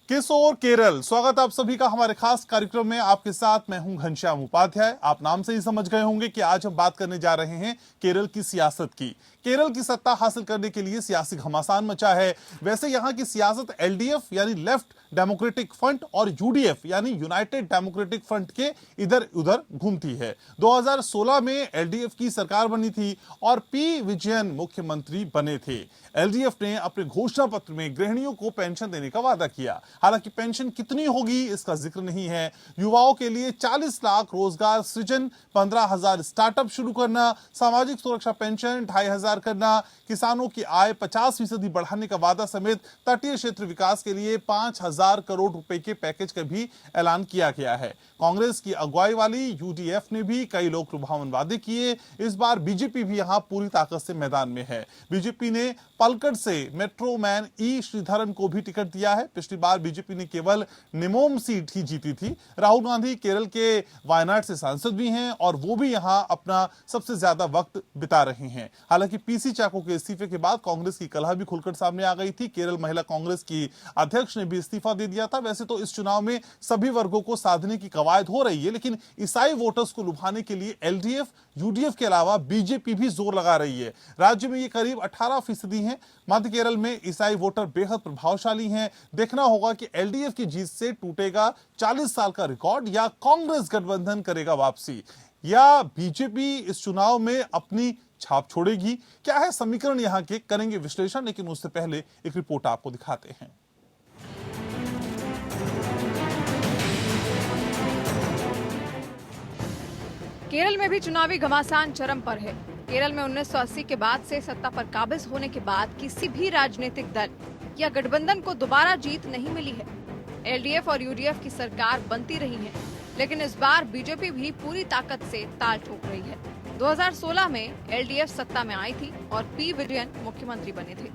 किशोर केरल, स्वागत आप सभी का हमारे खास कार्यक्रम में। आपके साथ मैं हूं घनश्याम उपाध्याय। आप नाम से ही समझ गए होंगे कि आज हम बात करने जा रहे हैं केरल की सियासत की। केरल की सत्ता हासिल करने के लिए सियासी घमासान मचा है। वैसे यहां की सियासत एलडीएफ यानी लेफ्ट डेमोक्रेटिक फ्रंट और यूडीएफ यानी यूनाइटेड डेमोक्रेटिक फ्रंट के इधर उधर घूमती है। 2016 में एलडीएफ की सरकार बनी थी और पी विजयन मुख्यमंत्री बने थे। एलडीएफ ने अपने घोषणा पत्र में गृहिणियों को पेंशन देने का वादा किया। हालांकि पेंशन कितनी होगी इसका जिक्र नहीं है। युवाओं के लिए 40 लाख रोजगार सृजन, 15,000 स्टार्टअप शुरू करना, सामाजिक सुरक्षा पेंशन 2,500 करना, किसानों की आय 50% बढ़ाने का वादा समेत तटीय क्षेत्र विकास के लिए 5,000 करोड़ रुपए के पैकेज का भी ऐलान किया गया है। कांग्रेस की अगुवाई वाली यूडीएफ ने भी कई लोक लुभावन वादे किए। इस बार बीजेपी भी यहां पूरी ताकत से मैदान में है। बीजेपी ने पलक्कड़ से मेट्रो मैन ई श्रीधरन को भी टिकट दिया है। पिछली बार बीजेपी ने केवल निमोम सीट ही जीती थी। राहुल गांधी केरल के वायनाड से सांसद भी हैं और वो भी यहां अपना सबसे ज्यादा वक्त बिता रहे हैं। हालांकि पीसी चाको के इस्तीफे के बाद कांग्रेस की कलह भी खुलकर सामने आ गई थी। केरल महिला कांग्रेस की अध्यक्ष ने भी इस्तीफा दे दिया था। वैसे तो इस चुनाव में सभी वर्गों को साधने की कवायद हो रही है, लेकिन ईसाई वोटर्स को लुभाने के लिए एलडीएफ यूडीएफ के अलावा बीजेपी भी जोर लगा रही है। राज्य में ये करीब 18% है। मध्य केरल में ईसाई वोटर बेहद प्रभावशाली हैं। देखना होगा कि एलडीएफ की जीत से टूटेगा 40 साल का रिकॉर्ड या कांग्रेस गठबंधन करेगा वापसी, या बीजेपी इस चुनाव में अपनी छाप छोड़ेगी। क्या है समीकरण यहां के, करेंगे विश्लेषण, लेकिन उससे पहले एक रिपोर्ट आपको दिखाते हैं। केरल में भी चुनावी घमासान चरम पर है। केरल में 1980 के बाद से सत्ता पर काबिज होने के बाद किसी भी राजनीतिक दल या गठबंधन को दोबारा जीत नहीं मिली है। एलडीएफ और यूडीएफ की सरकार बनती रही है, लेकिन इस बार बीजेपी भी पूरी ताकत से ताल ठोक रही है। 2016 में एलडीएफ सत्ता में आई थी और पी विजयन मुख्यमंत्री बने थे।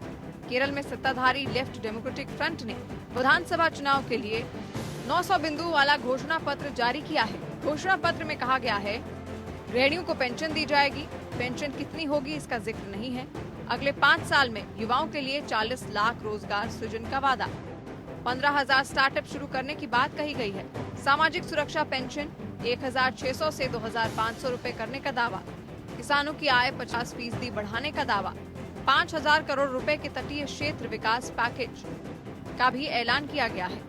केरल में सत्ताधारी लेफ्ट डेमोक्रेटिक फ्रंट ने विधानसभा चुनाव के लिए 900 बिंदु वाला घोषणा पत्र जारी किया है। घोषणा पत्र में कहा गया है, गृहिणियों को पेंशन दी जाएगी। पेंशन कितनी होगी इसका जिक्र नहीं है। अगले 5 साल में युवाओं के लिए 40 लाख रोजगार सृजन का वादा, 15,000 स्टार्टअप शुरू करने की बात कही गई है। सामाजिक सुरक्षा पेंशन 1,600 से 2,500 रुपए करने का दावा, किसानों की आय 50% बढ़ाने का दावा, 5,000 करोड़ रुपए के तटीय क्षेत्र विकास पैकेज का भी ऐलान किया गया है।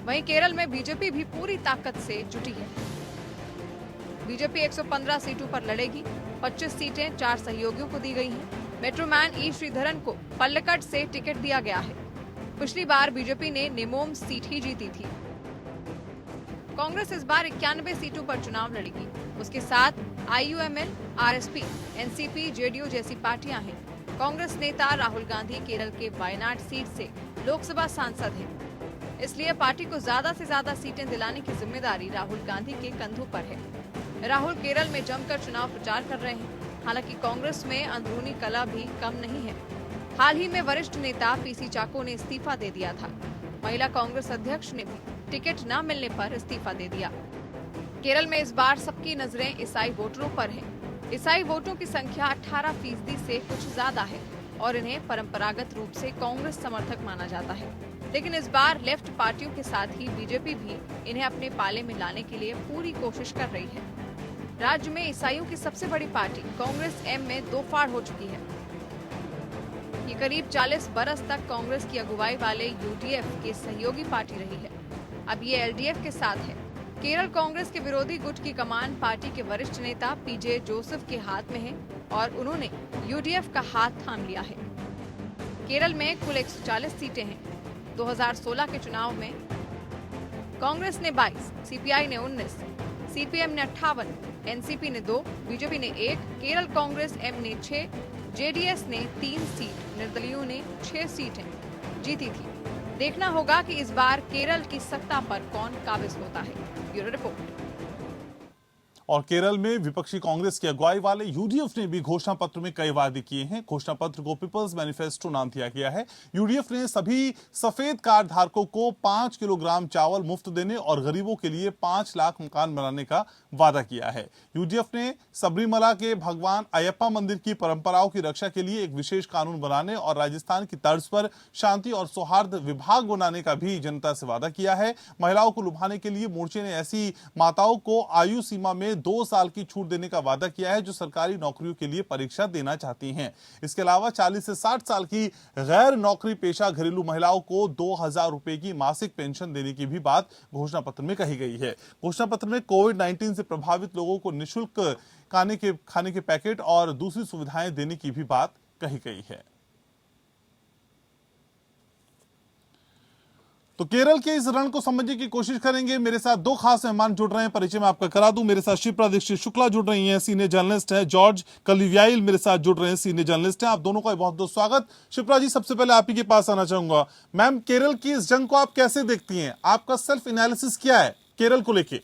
वहीं केरल में बीजेपी भी पूरी ताकत से जुटी है। बीजेपी 115 सीटों पर लड़ेगी। 25 सीटें 4 सहयोगियों को दी गई हैं। मेट्रो मैन ई श्रीधरन को पल्लक्कड़ से टिकट दिया गया है। पिछली बार बीजेपी ने निमोम सीट ही जीती थी। कांग्रेस इस बार 91 सीटों पर चुनाव लड़ेगी। उसके साथ आईयूएमएल, आरएसपी, एनसीपी, जेडीयू जैसी पार्टियां हैं। कांग्रेस नेता राहुल गांधी केरल के वायनाड सीट से लोकसभा सांसद हैं। इसलिए पार्टी को ज्यादा से ज्यादा सीटें दिलाने की जिम्मेदारी राहुल गांधी के कंधों पर है। राहुल केरल में जमकर चुनाव प्रचार कर रहे हैं। हालांकि कांग्रेस में अंदरूनी कलह भी कम नहीं है। हाल ही में वरिष्ठ नेता पीसी चाको ने इस्तीफा दे दिया था। महिला कांग्रेस अध्यक्ष ने भी टिकट न मिलने पर इस्तीफा दे दिया। केरल में इस बार सबकी नजरें ईसाई वोटरों पर है। ईसाई वोटों की संख्या 18% से कुछ ज्यादा है और इन्हें परंपरागत रूप से कांग्रेस समर्थक माना जाता है। लेकिन इस बार लेफ्ट पार्टियों के साथ ही बीजेपी भी इन्हें अपने पाले में लाने के लिए पूरी कोशिश कर रही है। राज्य में ईसाइयों की सबसे बड़ी पार्टी कांग्रेस एम में 2 फाड़ हो चुकी है। ये करीब 40 बरस तक कांग्रेस की अगुवाई वाले यूडीएफ के सहयोगी पार्टी रही है। अब ये एलडीएफ के साथ है। केरल कांग्रेस के विरोधी गुट की कमान पार्टी के वरिष्ठ नेता पीजे जोसेफ के हाथ में है और उन्होंने यूडीएफ का हाथ थाम लिया है। केरल में कुल 140 सीटें हैं। 2016 के चुनाव में कांग्रेस ने 22, सीपीआई ने 19, सीपीएम ने 58, एनसीपी ने 2, बीजेपी ने 1, केरल कांग्रेस एम ने 6, जेडीएस ने 3 सीट, निर्दलीयों ने 6 सीटें जीती थी। देखना होगा कि इस बार केरल की सत्ता पर कौन काबिज होता है। Bureau report. और केरल में विपक्षी कांग्रेस की अगुवाई वाले यूडीएफ ने भी घोषणा पत्र में कई वादे किए हैं। घोषणा पत्र को पीपल्स मैनिफेस्टो नाम दिया गया है। यूडीएफ ने सभी सफेद कार्ड धारकों को 5 किलोग्राम चावल मुफ्त देने और गरीबों के लिए 5 लाख मकान बनाने का वादा किया है। यूडीएफ ने सबरीमला के भगवान अयप्पा मंदिर की परंपराओं की रक्षा के लिए एक विशेष कानून बनाने और राजस्थान की तर्ज पर शांति और सौहार्द विभाग बनाने का भी जनता से वादा किया है। महिलाओं को लुभाने के लिए मोर्चे ने ऐसी माताओं को आयु सीमा में 2 साल की छूट देने का वादा किया है जो सरकारी नौकरियों के लिए परीक्षा देना चाहती हैं। इसके अलावा 40 से 60 साल की गैर नौकरी पेशा घरेलू महिलाओं को 2000 रुपए की मासिक पेंशन देने की भी बात घोषणा पत्र में कही गई है। घोषणा पत्र में कोविड-19 से प्रभावित लोगों को निःशुल्क खाने के पैकेट और दूसरी सुविधाएं देने की भी बात कही गई है। तो केरल के इस रण को समझने की कोशिश करेंगे। मेरे साथ 2 खास मेहमान जुड़ रहे हैं, परिचय में आपका करा दूं। मेरे साथ शिप्रा दीक्षित शुक्ला जुड़ रही हैं, सीनियर जर्नलिस्ट हैं। जॉर्ज कलिव्याइल मेरे साथ जुड़ रहे हैं, सीनियर जर्नलिस्ट हैं। आप दोनों का बहुत बहुत स्वागत। शिप्रा जी, सबसे पहले आप ही के पास आना चाहूंगा। मैम, केरल की इस जंग को आप कैसे देखती हैं? आपका सेल्फ एनालिसिस क्या है केरल को लेके?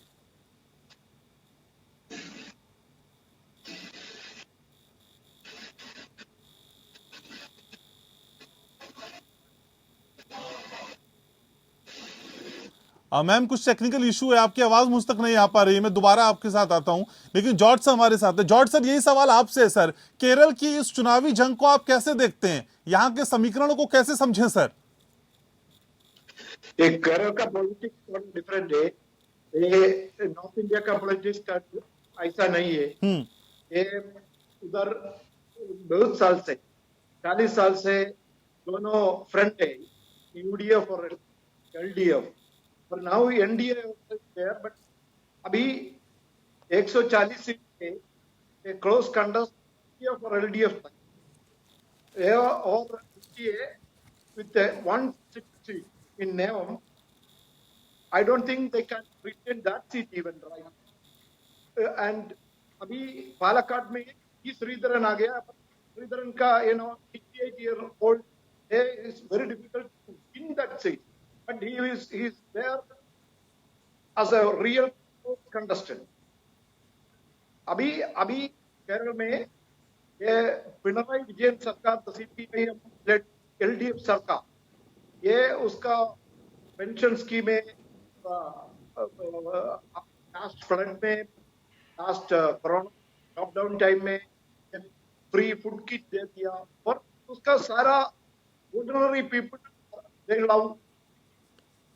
मैम, कुछ टेक्निकल इशू है, आपकी आवाज मुझ तक नहीं आ पा रही है। मैं दोबारा आपके साथ आता हूं, लेकिन जॉर्ज सर हमारे साथ है। जॉर्ज सर, यही सवाल आपसे है सर, केरल की इस चुनावी जंग को आप कैसे देखते हैं? यहां के समीकरणों को कैसे समझें सर? एक केरल का पॉलिटिक्स थोड़ा डिफरेंट है। ये नॉर्थ इंडिया का पॉलिटिक्स का ऐसा नहीं है। ये उधर बहुत साल से 40 साल से दोनों फ्रंट है, यूडीएफ और एलडीएफ। पर नाउ एनडीए देयर, बट अभी 140 सीट पे क्लोज कंटेस्ट और एलडीएफ तक, और NDA with 160 in Neom. I don't think they can retain that seat even, right? And अभी पालक्काड में श्रीधरन आ गया। श्रीधरन का 58-year-old is very difficult to win that seat, but he is there as a real contestant. अभी केरल में ये पिनराई विजयन सरकार, CPI LDF सरकार, ये उसका पेंशन स्कीम में, लास्ट फ्लड में, लास्ट कोरोना लॉकडाउन टाइम में फ्री फूड किट दे दिया, और उसका सारा ordinary people they love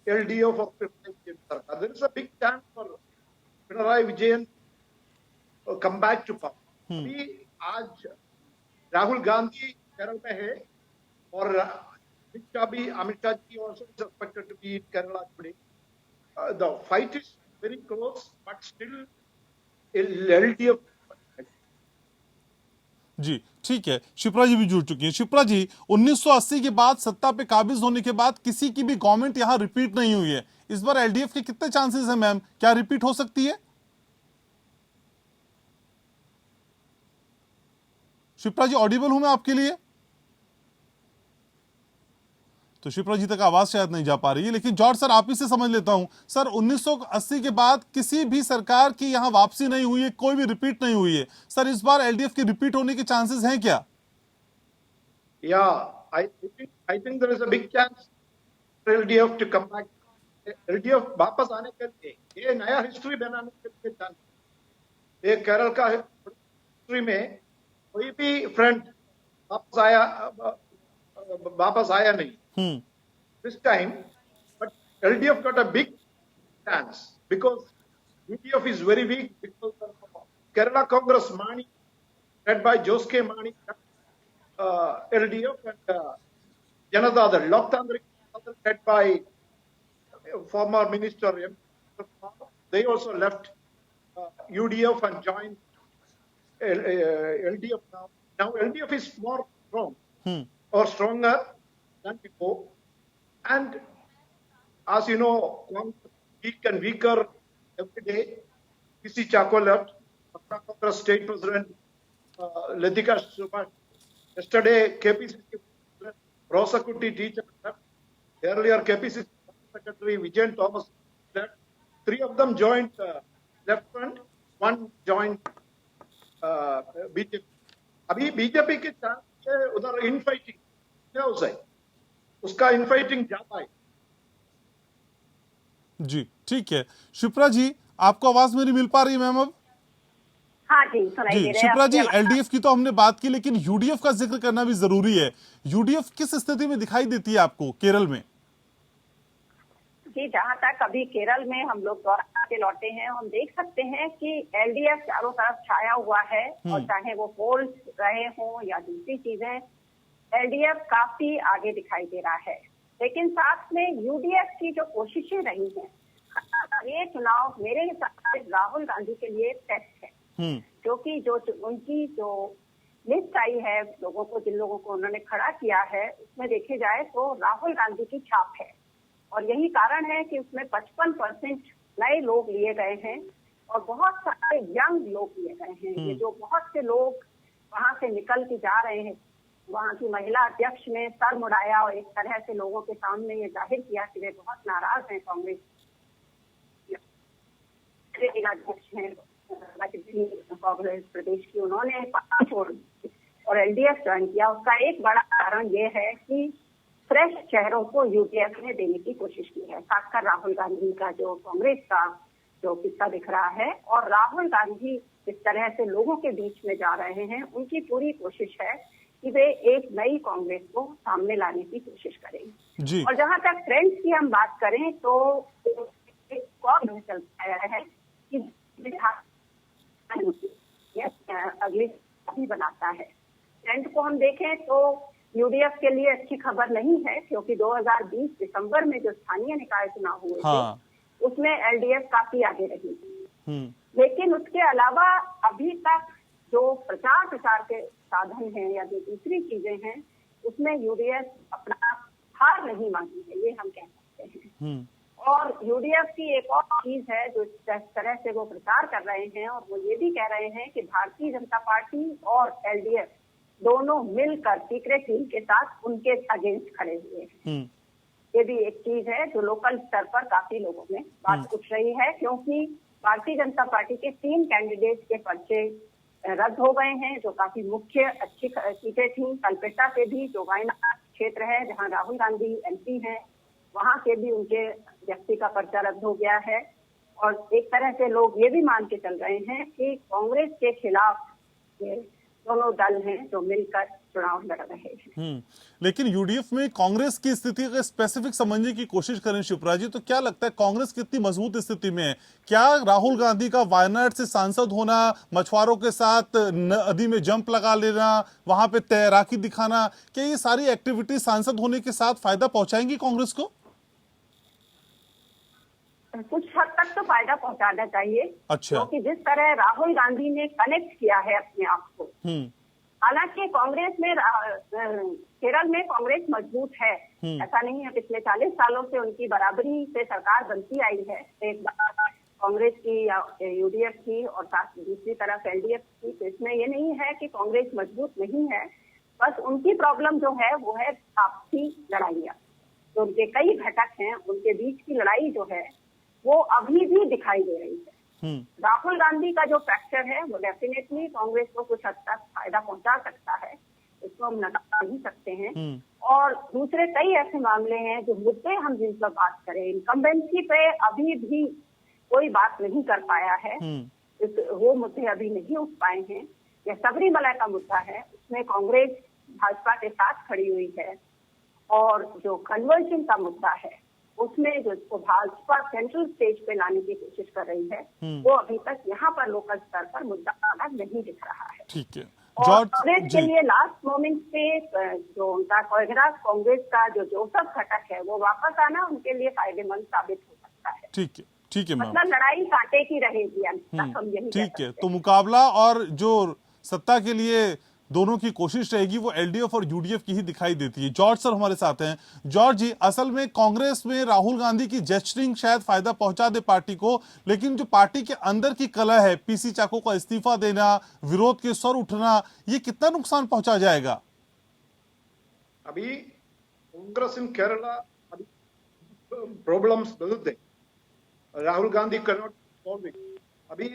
LDF और पिनराई विजयन सरकार। There is a big chance for Pinarayi Vijayan come back to power. अभी आज राहुल गांधी केरल में है, और Amit Shah ji also is expected to be in Kerala today. The fight is very close, but still LDF. जी ठीक है, शिप्रा जी भी जुड़ चुकी हैं। शिप्रा जी, 1980 के बाद सत्ता पे काबिज होने के बाद किसी की भी गवर्नमेंट यहां रिपीट नहीं हुई है। इस बार एलडीएफ के कितने चांसेस हैं मैम, क्या रिपीट हो सकती है? शिप्रा जी, ऑडिबल हूं मैं आपके लिए? तो शिप्रा जी तक आवाज शायद नहीं जा पा रही है, लेकिन जॉर्ज सर आप ही से समझ लेता हूं। सर, 1980 के बाद किसी भी सरकार की यहां वापसी नहीं हुई है, कोई भी रिपीट नहीं हुई है। सर, इस बार एलडीएफ के रिपीट होने के चांसेस हैं क्या? I think there is a big chance for LDF to come back. LDF वापस आने के लिए, ये नया हिस्ट्री बनाने के लिए चांस। ये केरल का हिस्ट्री में कोई भी फ्रंट वापस आया नहीं this time, but LDF got a big chance because UDF is very weak because of Kerala Congress Mani, led by Joske Mani, LDF, and Janata Dal, Loktandrik, led by former minister. They also left UDF and joined LDF now. Now LDF is more strong or stronger than before, and as you know, weak and weaker every day. PC Chako left, Congress State President Latika Subhash. Yesterday, KPCC President Rosakutti teacher left. Earlier, KPCC Secretary Vijayan Thomas left. 3 of them joined left front, one joint BJP. अभी BJP के chance है उधर infighting क्या हो जाए, उसका infighting ज्यादा है। जी ठीक है। शिप्रा जी, आपको आवाज मेरी मिल पा रही है मैम अब? हाँ जी, सुनाई जी दे रहा है शिप्रा जी, आपकी आवाज। एलडीएफ की तो हमने बात की, लेकिन यूडीएफ का जिक्र करना भी जरूरी है। यूडीएफ किस स्थिति में दिखाई देती है आपको केरल में? जी, जहाँ तक अभी केरल में हम लोग दौरा के लौटे हैं, हम देख सकते हैं कि एलडीएफ चारों तरफ छाया हुआ है, और चाहे वो पोल्स रहे हों या दूसरी चीजें, एलडीएफ काफी आगे दिखाई दे रहा है। लेकिन साथ में यूडीएफ की जो कोशिशें रही हैं, ये चुनाव मेरे हिसाब से राहुल गांधी के लिए टेस्ट है, क्योंकि जो उनकी जो लिस्ट आई है लोगों को, जिन लोगों को उन्होंने खड़ा किया है, उसमें देखे जाए तो राहुल गांधी की छाप है। और यही कारण है कि उसमें 55% नए लोग लिए गए हैं और बहुत सारे यंग लोग लिए गए हैं। ये जो बहुत से लोग वहां से निकल के जा रहे हैं, वहां की महिला अध्यक्ष ने सर मुड़ाया और एक तरह से लोगों के सामने ये जाहिर किया कि वे बहुत नाराज हैं कांग्रेस अध्यक्ष हैं कांग्रेस प्रदेश की, उन्होंने पार्टी छोड़ दी और एलडीएफ ज्वाइन किया। उसका एक बड़ा कारण ये है कि फ्रेश चेहरों को यूडीएफ ने देने की कोशिश की है, खासकर राहुल गांधी का जो कांग्रेस का जो किस्सा दिख रहा है। और राहुल गांधी इस तरह से लोगों के बीच में जा रहे हैं, उनकी पूरी कोशिश है कि वे एक नई कांग्रेस को सामने लाने की कोशिश करेंगे जी। और जहां तक ट्रेंड्स की हम बात करें तो एक कौन चल पाया है कि अगली बनाता है। ट्रेंड को हम देखें तो यूडीएफ के लिए अच्छी खबर नहीं है, क्योंकि 2020 दिसंबर में जो स्थानीय निकाय चुनाव हुए थे, उसमें एलडीएफ काफी आगे रही। लेकिन उसके अलावा अभी तक जो प्रचार के साधन हैं या जो दूसरी चीजें हैं, उसमें यूडीएफ अपना हार नहीं मानी है, ये हम कह सकते हैं। और यूडीएफ की एक और चीज है जो इस तरह से वो प्रचार कर रहे हैं, और वो ये भी कह रहे हैं कि भारतीय जनता पार्टी और एलडीएफ दोनों मिलकर सीक्रेट टीम के साथ उनके अगेंस्ट खड़े हुए हैं। ये भी एक चीज है जो लोकल स्तर पर काफी लोगों में बात उठ रही है, क्योंकि भारतीय जनता पार्टी के 3 कैंडिडेट के पर्चे रद्द हो गए हैं, जो काफी मुख्य अच्छी सीटें थी। कलपेट्टा से भी जो वायनाड क्षेत्र है जहां राहुल गांधी एमपी हैं, वहां से भी उनके व्यक्ति का पर्चा रद्द हो गया है। और एक तरह से लोग ये भी मान के चल रहे हैं कि कांग्रेस के खिलाफ दोनों दल हैं जो मिलकर चुनाव लड़ रहे हैं। लेकिन यूडीएफ में कांग्रेस की स्थिति का स्पेसिफिक समझने की कोशिश करें शिप्रा जी, तो क्या लगता है कांग्रेस कितनी मजबूत स्थिति में है? क्या राहुल गांधी का वायनाड से सांसद होना, मछुआरों के साथ नदी में जंप लगा लेना, वहां पे तैराकी दिखाना, क्या ये सारी एक्टिविटी सांसद होने के साथ फायदा पहुंचाएंगी कांग्रेस को? कुछ हद तक तो फायदा पहुंचाना चाहिए। अच्छा। क्योंकि जिस तरह राहुल गांधी ने कनेक्ट किया है अपने आप को, हालांकि कांग्रेस में केरल में कांग्रेस मजबूत है, ऐसा नहीं है। पिछले 40 सालों से उनकी बराबरी से सरकार बनती आई है, एक बार कांग्रेस की या यूडीएफ की और साथ दूसरी तरफ एलडीएफ की। तो इसमें ये नहीं है कि कांग्रेस मजबूत नहीं है, बस उनकी प्रॉब्लम जो है वो है आपसी लड़ाइयाँ। तो उनके कई घटक हैं, उनके बीच की लड़ाई जो है वो अभी भी दिखाई दे रही है। राहुल गांधी का जो फैक्टर है वो डेफिनेटली कांग्रेस को कुछ हद तक फायदा पहुंचा सकता है, इसको हम नकार नहीं सकते हैं। और दूसरे कई ऐसे मामले हैं जो मुद्दे हम जिन पर बात करें, इनकम्बेंसी पे अभी भी कोई बात नहीं कर पाया है, वो मुद्दे अभी नहीं उठ पाए हैं। यह सबरीमला का मुद्दा है, उसमें कांग्रेस भाजपा के साथ खड़ी हुई है। और जो कन्वर्जन का मुद्दा है उसमें जो इसको भाजपा सेंट्रल स्टेज पे लाने की कोशिश कर रही है, वो अभी तक यहाँ पर लोकल स्तर पर मुद्दा नहीं दिख रहा है। ठीक है। और कांग्रेस के लिए लास्ट मोमेंट पे जो उनका कांग्रेस का जो जोसफ घटक है वो वापस आना उनके लिए फायदेमंद साबित हो सकता है। ठीक है, ठीक है मैम। मतलब लड़ाई कांटे की रहेगी हम यही। ठीक है, तो मुकाबला और जो सत्ता के लिए दोनों की कोशिश रहेगी वो एलडीएफ और यूडीएफ की ही दिखाई देती है। जॉर्ज सर हमारे साथ हैं। जॉर्ज जी, असल में कांग्रेस में राहुल गांधी की जेस्चरिंग शायद फायदा पहुंचा दे पार्टी को, लेकिन जो पार्टी के अंदर की कला है, पीसी चाको का इस्तीफा देना, विरोध के स्वर उठना, ये कितना नुकसान पहुंचा जाएगा? अभी कांग्रेस इन केरला प्रॉब्लम्स बहुत है। Rahul Gandhi can not solve it. अभी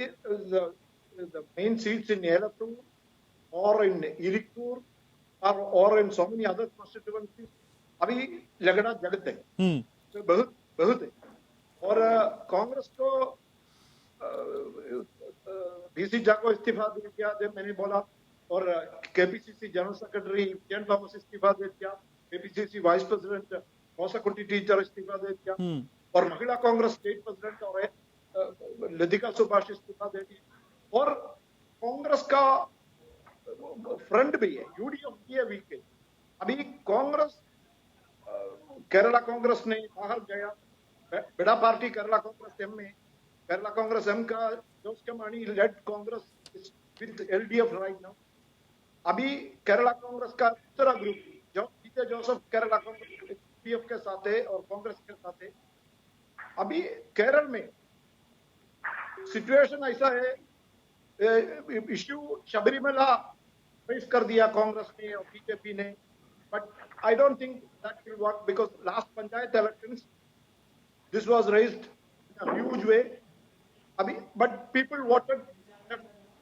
the main seats in Elattur or in Irikkur or in so many other constituencies अभी झगड़ा जगत है, तो बहुत बहुत है। और कांग्रेस को बीसी झा को इस्तीफा दे दिया, जब मैंने बोला, और KPCC general secretary Jain Thomas इस्तीफा दे दिया, केपीसीसी वाइस प्रेसिडेंट कोसाकुटी टीचर इस्तीफा दे दिया, और महिला कांग्रेस स्टेट प्रेसिडेंट और लतिका सुभाष इस्तीफा दे दी, और कांग्रेस का फ्रंट भी है, यूडीएफ भी है वीक है। अभी कांग्रेस, केरला कांग्रेस ने बाहर गया, बड़ा पार्टी केरला कांग्रेस एम में, केरला कांग्रेस एम का Jose K Mani led Congress with LDF right now. अभी केरला कांग्रेस का दूसरा ग्रुप जो पीजे जोसेफ केरला कांग्रेस एलडीएफ के साथ है और कांग्रेस के साथ है। अभी केरल में सिचुएशन ऐसा है, इश्यू शबरीमला फेस कर दिया कांग्रेस ने और बीजेपी ने, but I don't think that will work because last panchayat elections this was raised in a huge way, but people voted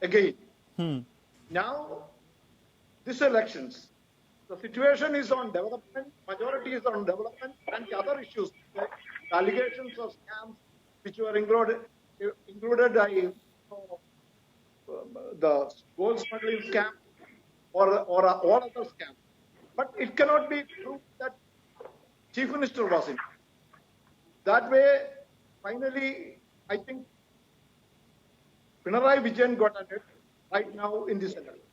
again. Now this elections, the situation is on development, majority is on development, and the other issues, like the allegations of scams which were included the gold smuggling scam or all other scams. But it cannot be proved that Chief Minister was in. That way, finally, I think Pinarayi Vijayan got at it right now in this election.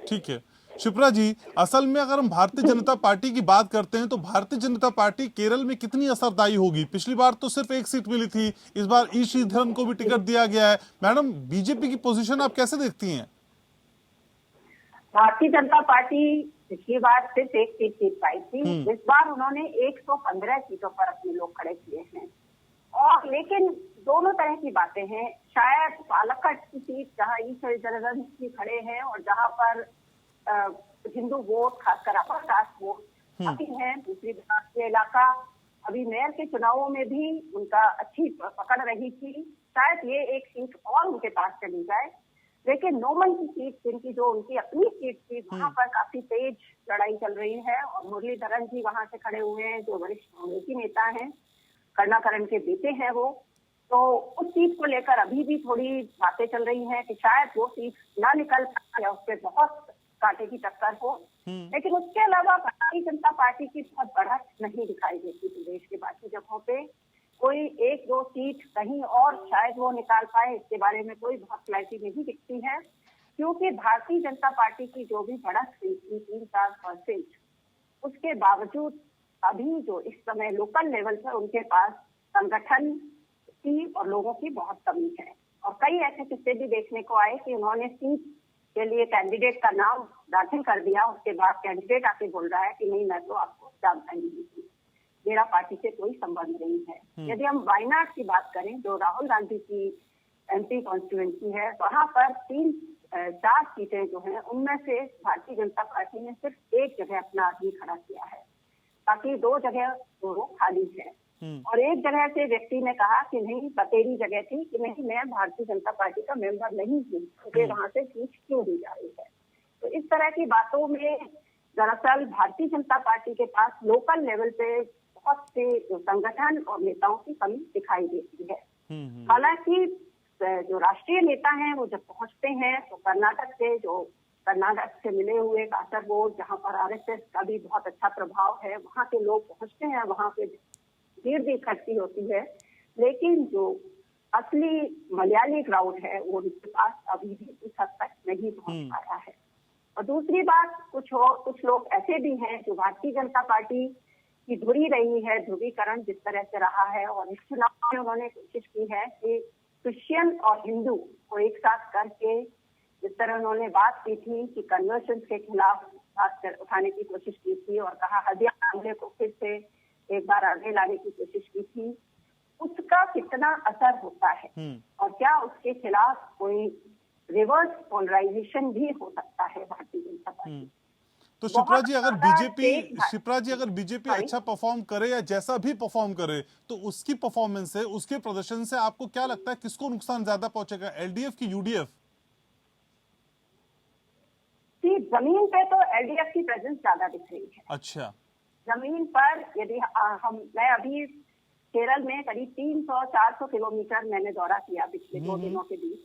ठीक है शिप्रा जी, असल में अगर हम Bharatiya Janata party की बात करते हैं तो भारतीय जनता पार्टी केरल में कितनी असरदायी होगी? पिछली बार तो सिर्फ एक सीट मिली थी, इस बार ई श्रीधरन को भी टिकट दिया गया है। मैडम, बीजेपी की पोजीशन आप कैसे देखती हैं? भारतीय जनता पार्टी पिछली बार सिर्फ एक सीट जीत पाई थी, इस बार उन्होंने 115 सीटों पर अपने लोग खड़े किए हैं। और लेकिन दोनों तरह की बातें हैं। शायद पालक्कड़ की सीट जहां ई श्रीधरन जी खड़े हैं और जहां पर हिंदू वोट, खासकर अपर कास्ट वोट काफी है, दूसरी बात के इलाका अभी मेयर के चुनावों में भी उनका अच्छी पकड़ रही थी, शायद ये एक सीट और उनके पास चली जाए। लेकिन नोमन की सीट, जिनकी जो उनकी अपनी सीट थी, वहां पर काफी तेज लड़ाई चल रही है और मुरलीधरन जी वहां से खड़े हुए हैं, जो वरिष्ठ कांग्रेसी नेता हैं, करुणाकरण के बेटे हैं वो। तो उस सीट को लेकर अभी भी थोड़ी बातें चल रही हैं कि शायद वो सीट ना निकल पाए या उस पर बहुत कांटे की टक्कर हो। लेकिन उसके अलावा भारतीय जनता पार्टी की बहुत बढ़त नहीं दिखाई देती प्रदेश के बाकी जगहों पे। कोई एक दो सीट कहीं और शायद वो निकाल पाए, इसके बारे में कोई बहुत क्लैरिटी नहीं दिखती है, क्योंकि भारतीय जनता पार्टी की जो भी बढ़त हुई थी 3-4%, उसके बावजूद अभी जो इस समय लोकल लेवल पर उनके पास संगठन की और लोगों की बहुत कमी है। और कई ऐसे किस्से भी देखने को आए कि उन्होंने सीट के लिए कैंडिडेट का नाम दाखिल कर दिया, उसके बाद कैंडिडेट आके बोल रहा है कि नहीं, मैं तो आपको जानता ही नहीं थी, मेरा पार्टी से कोई संबंध नहीं है। यदि हम वायनाड की बात करें, जो राहुल गांधी की एमपी कॉन्स्टिट्यूएंसी है, वहां पर 3-4 सीटें जो हैं, उनमें से भारतीय जनता पार्टी ने सिर्फ एक जगह अपना आदमी खड़ा किया है, बाकी 2 जगह वो खाली है। और एक जगह से व्यक्ति ने कहा कि नहीं, बतेरी जगह थी कि नहीं, मैं भारतीय जनता पार्टी का मेंबर नहीं हूँ, मुझे वहां से सीट क्यों दी जा रही है। तो इस तरह की बातों में दरअसल भारतीय जनता पार्टी के पास लोकल लेवल पे बहुत से संगठन और नेताओं की कमी दिखाई देती है। हालांकि जो राष्ट्रीय नेता हैं वो जब पहुंचते हैं तो कर्नाटक से मिले हुए कासरगोड, जहां पर आरएसएस का भी बहुत अच्छा प्रभाव है, वहां के लोग पहुंचते हैं, वहां पे भीड़ भी इकट्ठी होती है। लेकिन जो असली मलयाली क्राउड है वो उनके पास अभी भी इस हद तक नहीं पहुंच पाया है। और दूसरी बात, कुछ लोग ऐसे भी हैं जो भारतीय जनता पार्टी की धुरी रही है, ध्रुवीकरण जिस तरह से रहा है, और इस चुनाव में उन्होंने कोशिश की है कि क्रिश्चियन और हिंदू को एक साथ करके, जिस तरह उन्होंने बात की थी कि कन्वर्शन के खिलाफ बात उठाने की कोशिश की थी और कहा हदिया मामले को फिर से एक बार आगे लाने की कोशिश की थी, उसका कितना असर होता है और क्या उसके खिलाफ कोई रिवर्स पोलराइजेशन भी हो सकता है भारतीय जनता पार्टी। तो शिप्रा जी अगर बीजेपी Sorry? अच्छा परफॉर्म करे या जैसा भी परफॉर्म करे, तो उसकी परफॉर्मेंस से, उसके प्रदर्शन से आपको क्या लगता है किसको नुकसान ज्यादा पहुंचेगा, एलडीएफ की यूडीएफ? जमीन पे तो एलडीएफ की प्रेजेंस ज्यादा दिख रही है। अच्छा। जमीन पर यदि मैं अभी केरल में करीब 300-400 किलोमीटर मैंने दौरा किया पिछले 2 दिनों के बीच,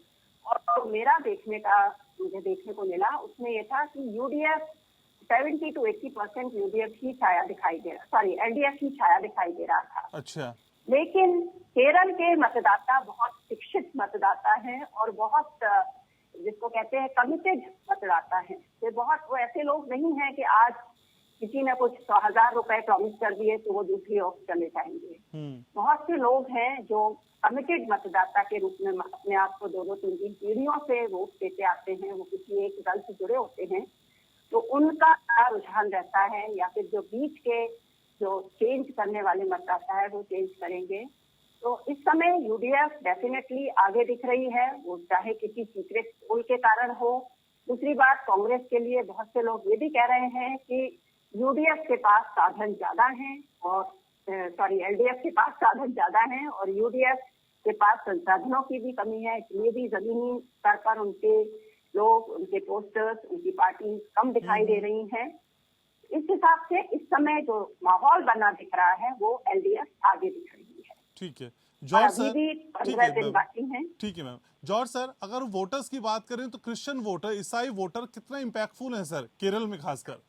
और मेरा मुझे देखने को मिला उसमें ये था कि यूडीएफ 70 to 80% यूडीएफ ही छाया दिखाई दे रहा, सॉरी एलडीएफ ही छाया दिखाई दे रहा था। अच्छा। लेकिन केरल के मतदाता बहुत शिक्षित मतदाता हैं और बहुत जिसको कहते हैं कमिटेड मतदाता हैं। वो ऐसे लोग नहीं हैं कि आज किसी ने कुछ 100,000 रुपए प्रॉमिस कर दिए तो वो दूसरी ओर चले जाएंगे। बहुत से लोग हैं जो कमिटेड मतदाता के रूप में अपने आप को 2-3 पीढ़ियों से वोट देते आते हैं, वो किसी एक दल से जुड़े होते हैं, तो उनका क्या रुझान रहता है, या फिर जो बीच के जो चेंज करने वाले मतदाता है वो चेंज करेंगे। तो इस समय यूडीएफ डेफिनेटली आगे दिख रही है, वो चाहे किसी सीक्रेट पोल के कारण हो। दूसरी बात, कांग्रेस के लिए बहुत से लोग ये भी कह रहे हैं कि यूडीएफ के पास साधन ज्यादा हैं और एलडीएफ के पास साधन ज्यादा हैं और यूडीएफ के पास संसाधनों की भी कमी है, इसलिए भी जमीनी स्तर पर उनके लोग, उनके पोस्टर्स, उनकी पार्टी कम दिखाई दे रही हैं। इस हिसाब से इस समय जो माहौल बना दिख रहा है वो एलडीएफ आगे दिख रही है। ठीक है जॉर्ज सर, ठीक है मैम। जॉर्ज सर, अगर वोटर्स की बात करें तो क्रिश्चियन वोटर, ईसाई वोटर कितना इम्पैक्टफुल है सर केरल में? खासकर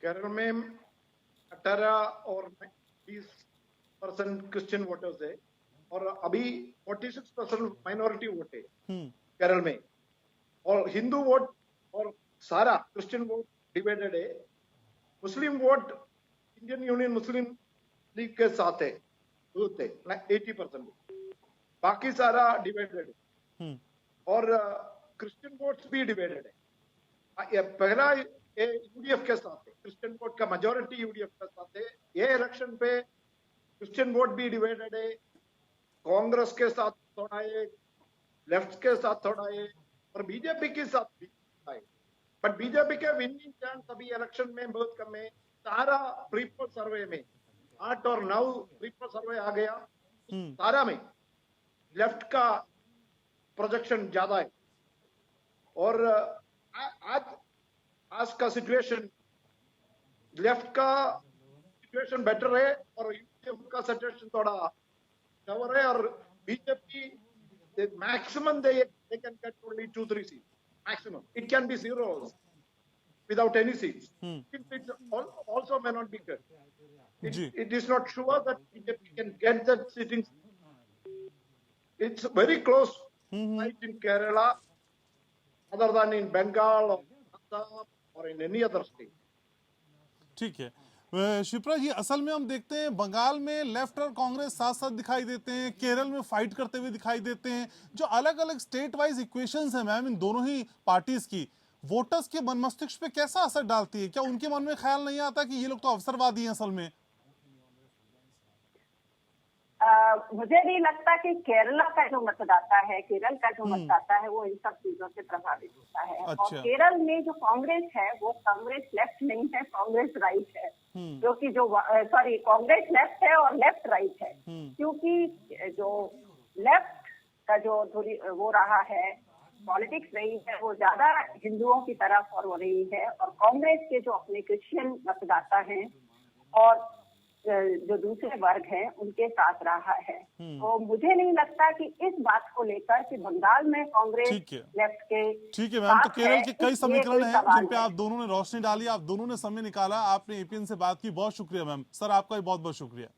केरल में 18 और 20% क्रिश्चियन वोटर्स है और अभी 46% माइनॉरिटी वोट है केरल में, और हिंदू वोट और सारा क्रिश्चियन वोट डिवाइडेड है। मुस्लिम वोट इंडियन यूनियन मुस्लिम लीग के साथ है, 80%, बाकी सारा डिवाइडेड है और क्रिश्चियन वोट्स भी डिवाइडेड है। पहला यूडीएफ के साथ है, क्रिश्चियन वोट का मेजोरिटी यूडीएफ के साथ है। ये इलेक्शन पे क्रिश्चियन वोट भी डिवाइडेड है, कांग्रेस के साथ थोड़ा है, लेफ्ट के साथ थोड़ा है और बीजेपी के साथ भी है। बट बीजेपी के विनिंग चांस अभी इलेक्शन में बहुत कम है। सारा प्रीपोल सर्वे में 8 और 9 प्रीपोल सर्वे आ गया, सारा में लेफ्ट का प्रोजेक्शन ज्यादा है और आज का सिचुएशन लेफ्ट का सिचुएशन बेटर है और यूडीएफ का सिचुएशन थोड़ा कवर है और BJP maximum they can get only 2-3 seats maximum. It can be 0 also, without any seats. It also may not be good. It is not sure that BJP can get that sitting. It's very close fight in Kerala, other than in Bengal or Assam or in any other state. ठीक है शिप्रा जी, असल में हम देखते हैं बंगाल में left और कांग्रेस साथ साथ दिखाई देते हैं, केरल में फाइट करते हुए दिखाई देते हैं। जो अलग अलग स्टेट वाइज इक्वेशंस हैं मैम इन दोनों ही पार्टीज की, वोटर्स के मन मस्तिष्क पे कैसा असर डालती है? क्या उनके मन में ख्याल नहीं आता कि ये लोग तो अवसरवादी हैं असल में? मुझे नहीं लगता कि केरला का जो मतदाता है, केरल का जो मतदाता है वो इन सब चीजों से प्रभावित होता है। अच्छा। और केरल में जो कांग्रेस है वो कांग्रेस लेफ्ट नहीं है, कांग्रेस राइट है, जो कि कांग्रेस लेफ्ट है और लेफ्ट राइट है, क्योंकि जो लेफ्ट का जो थोड़ी वो रहा है पॉलिटिक्स रही है वो ज्यादा हिंदुओं की तरफ और हो रही है, और कांग्रेस के जो अपने क्रिश्चियन मतदाता हैं और जो दूसरे वर्ग हैं उनके साथ रहा है। तो मुझे नहीं लगता कि इस बात को लेकर कि बंगाल में कांग्रेस लेफ्ट के ठीक है मैम। तो केरल के कई समीकरण हैं जिन पे आप दोनों ने रोशनी डाली, आप दोनों ने समय निकाला, आपने एपीएन से बात की, बहुत शुक्रिया मैम। सर आपका भी बहुत बहुत शुक्रिया।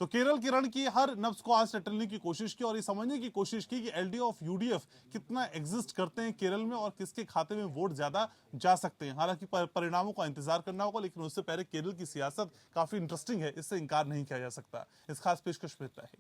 तो केरल की रण की हर नब्ज को आज टटलने की कोशिश की और ये समझने की कोशिश की कि एलडीएफ और यूडीएफ कितना एग्जिस्ट करते हैं केरल में और किसके खाते में वोट ज्यादा जा सकते हैं। हालांकि परिणामों का इंतजार करना होगा, लेकिन उससे पहले केरल की सियासत काफी इंटरेस्टिंग है, इससे इंकार नहीं किया जा सकता। इस खास पेशकश में इतना ही।